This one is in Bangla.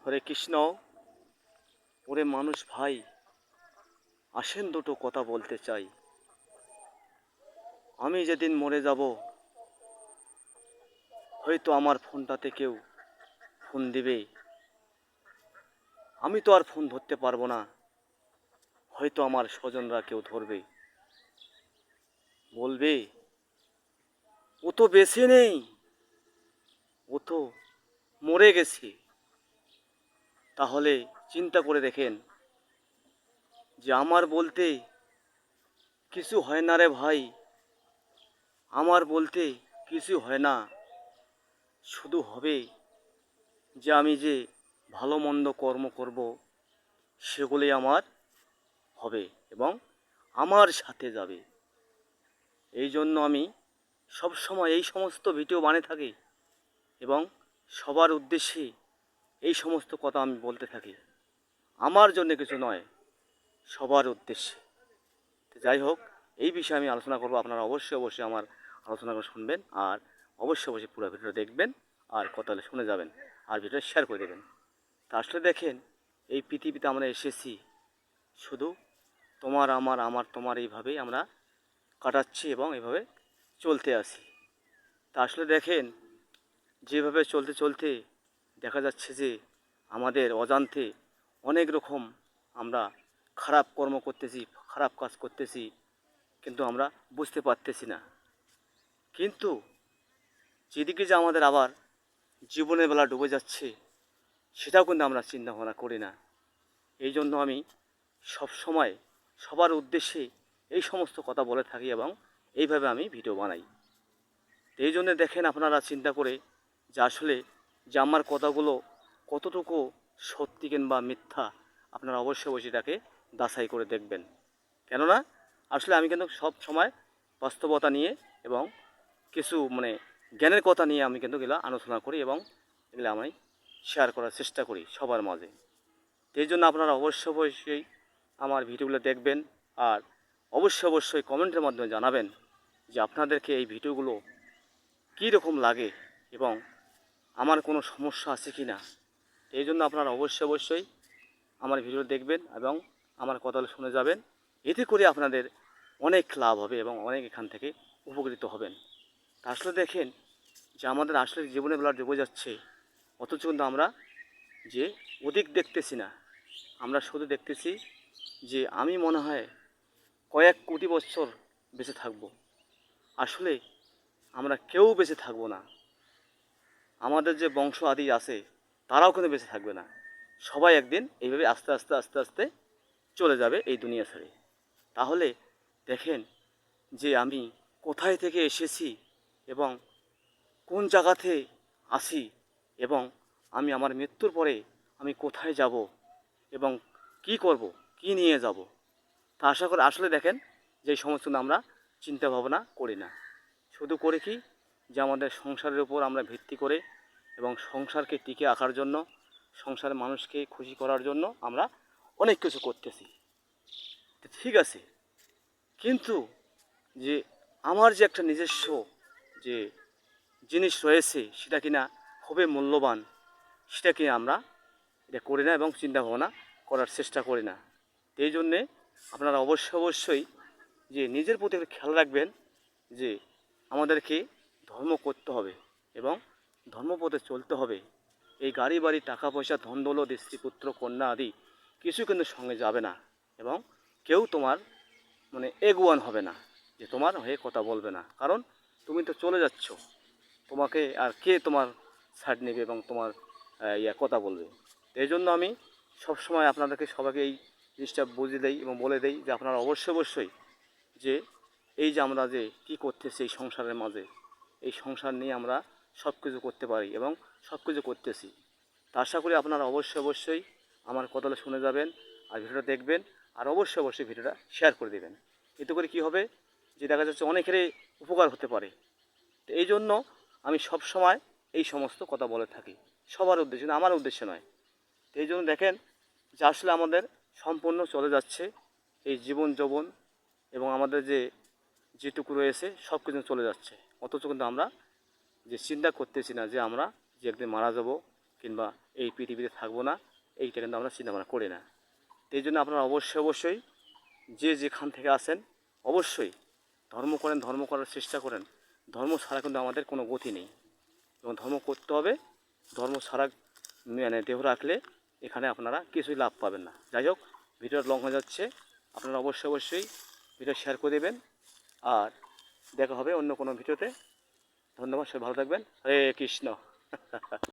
হরে কৃষ্ণ। ওরে মানুষ ভাই, আসেন দুটো কথা বলতে চাই। আমি যেদিন মরে যাব, হয়তো আমার ফোনটাতে কেউ ফোন দিবে, আমি তো আর ফোন ধরতে পারবো না। হয়তো আমার স্বজনরা কেউ ধরবে, বলবে ও তো বেঁচে নেই, ও তো মরে গেছে। তাহলে চিন্তা করে দেখেন যে আমার বলতে কিছু হয় না রে ভাই, আমার বলতে কিছু হয় না। শুধু হবে যে আমি যে ভালো মন্দ কর্ম করব, সেগুলি আমার হবে এবং আমার সাথে যাবে। এই জন্য আমি সব সময় এই সমস্ত ভিডিও বানিয়ে থাকি এবং সবার উদ্দেশ্যে এই সমস্ত কথা আমি বলতে থাকি। আমার জন্য কিছু নয়, সবার উদ্দেশ্যে। তো যাই হোক, এই বিষয়ে আমি আলোচনা করব। আপনারা অবশ্যই অবশ্যই আমার আলোচনাগুলো শুনবেন আর অবশ্যই অবশ্যই পুরো ভিডিও দেখবেন আর কথা হলে শুনে যাবেন আর ভিডিও শেয়ার করে দেবেন। তা আসলে দেখেন, এই পৃথিবীতে আমরা এসেছি শুধু তোমার আমার আমার তোমার এইভাবেই আমরা কাটাচ্ছি এবং এভাবে চলতে আসি। তা আসলে দেখেন, যেভাবে চলতে চলতে দেখা যাচ্ছে যে আমাদের অজান্তে অনেক রকম আমরা খারাপ কর্ম করতেছি, খারাপ কাজ করতেছি, কিন্তু আমরা বুঝতে পারতেছি না। কিন্তু যেদিকে যে আমাদের আবার জীবনের বেলা ডুবে যাচ্ছে, সেটাও কিন্তু আমরা চিন্তা ভাবনা করি না। এই জন্য আমি সব সময় সবার উদ্দেশ্যে এই সমস্ত কথা বলে থাকি এবং এইভাবে আমি ভিডিও বানাই। এই জন্যে দেখেন, আপনারা চিন্তা করে যে আসলে যে আমার কথাগুলো কতটুকু সত্যি কিংবা মিথ্যা, আপনারা অবশ্যই অবশ্যই এটাকে যাচাই করে দেখবেন। কেননা আসলে আমি কিন্তু সব সময় বাস্তবতা নিয়ে এবং কিছু জ্ঞানের কথা নিয়ে আমি কিন্তু এগুলো আলোচনা করি এবং এগুলো আমি শেয়ার করার চেষ্টা করি সবার মাঝে। এই জন্য আপনারা অবশ্যই অবশ্যই আমার ভিডিওগুলো দেখবেন আর অবশ্যই অবশ্যই কমেন্টের মাধ্যমে জানাবেন যে আপনাদেরকে এই ভিডিওগুলো কী রকম লাগে এবং আমার কোনো সমস্যা আছে কি না। এই জন্য আপনারা অবশ্যই অবশ্যই আমার ভিডিও দেখবেন এবং আমার কথাগুলো শুনে যাবেন। এতে করে আপনাদের অনেক লাভ হবে এবং অনেক এখান থেকে উপকৃত হবেন। তা আসলে দেখেন যে আমাদের আসলে জীবনে বেলা ডুবে যাচ্ছে, অথচ কিন্তু আমরা যে অধিক দেখতেছি না, আমরা শুধু দেখতেছি যে আমি মনে হয় কয়েক কোটি বছর বেঁচে থাকব। আসলে আমরা কেউ বেঁচে থাকবো না। আমাদের যে বংশ আদি আছে তারাও কিন্তু বেঁচে থাকবে না। সবাই একদিন এইভাবে আস্তে আস্তে আস্তে আস্তে চলে যাবে এই দুনিয়া ছেড়ে। তাহলে দেখেন যে আমি কোথায় থেকে এসেছি এবং কোন জায়গাতে আসি এবং আমি আমার মৃত্যুর পরে আমি কোথায় যাব এবং কি করব, কি নিয়ে যাব। তা আশা করি আসলে দেখেন যে এই সমস্ত আমরা চিন্তা ভাবনা করি না। শুধু করে কি যে আমাদের সংসারের উপর আমরা ভিত্তি করে এবং সংসারকে টিকে রাখার জন্য, সংসারের মানুষকে খুশি করার জন্য আমরা অনেক কিছু করতেছি। ঠিক আছে, কিন্তু যে আমার যে একটা নিজস্ব যে জিনিস রয়েছে সেটা কিনা খুবই মূল্যবান, সেটাকে আমরা এটা করি না এবং চিন্তা ভাবনা করার চেষ্টা করি না। এই জন্যে আপনারা অবশ্যই অবশ্যই যে নিজের প্রতি একটা খেয়াল রাখবেন যে আমাদেরকে ধর্ম করতে হবে এবং ধর্মপথে চলতে হবে। এই গাড়ি বাড়ি টাকা পয়সা ধন দৌলত স্ত্রী পুত্র কন্যা আদি কিছু কিন্তু সঙ্গে যাবে না এবং কেউ তোমার এগুয়ান হবে না, যে তোমার হয়ে কথা বলবে না। কারণ তুমি তো চলে যাচ্ছ, তোমাকে আর কে তোমার সাইড নেবে এবং তোমার কথা বলবে। এই জন্য আমি সবসময় আপনাদেরকে সবাইকে এই জিনিসটা বুঝিয়ে দেই এবং বলে দেই যে আপনারা অবশ্যই অবশ্যই যে এই যে আমরা যে কী করতেছি এই সংসারের মাঝে, এই সংসার নিয়ে আমরা সব কিছু করতে পারি এবং সব কিছু করতেছি। তা আশা করি আপনারা অবশ্যই অবশ্যই আমার কথাটা শুনে যাবেন আর ভিডিওটা দেখবেন আর অবশ্যই অবশ্যই ভিডিওটা শেয়ার করে দেবেন। এতে করে কী হবে যে দেখা যাচ্ছে অনেকেরই উপকার হতে পারে। তো এই জন্য আমি সব সময় এই সমস্ত কথা বলে থাকি সবার উদ্দেশ্যে, আমার উদ্দেশ্যে নয়। তো এই জন্য দেখেন যে আসলে আমাদের সম্পূর্ণ চলে যাচ্ছে এই জীবন যৌবন এবং আমাদের যে যেটুকু রয়েছে সব কিছু চলে যাচ্ছে, অথচ কিন্তু আমরা যে চিন্তা করতেছি না যে আমরা যে একদিন মারা যাব কিংবা এই পৃথিবীতে থাকবো না, এইটা কিন্তু আমরা চিন্তা ভাবনা করি না। এই জন্য আপনারা অবশ্যই যে যেখান থেকে আসেন অবশ্যই ধর্ম করেন, ধর্ম করার চেষ্টা করেন। ধর্ম ছাড়া কিন্তু আমাদের কোনো গতি নেই, এবং ধর্ম করতে হবে। ধর্ম ছাড়া মানে দেহ রাখলে এখানে আপনারা কিছুই লাভ পাবেন না। যাই হোক, ভিডিওটা লং হয়ে যাচ্ছে, আপনারা অবশ্যই ভিডিও শেয়ার করে দেবেন। আর দেখা হবে অন্য কোনো ভিডিওতে। ধন্যবাদ, সবাই ভালো থাকবেন। হরে কৃষ্ণ।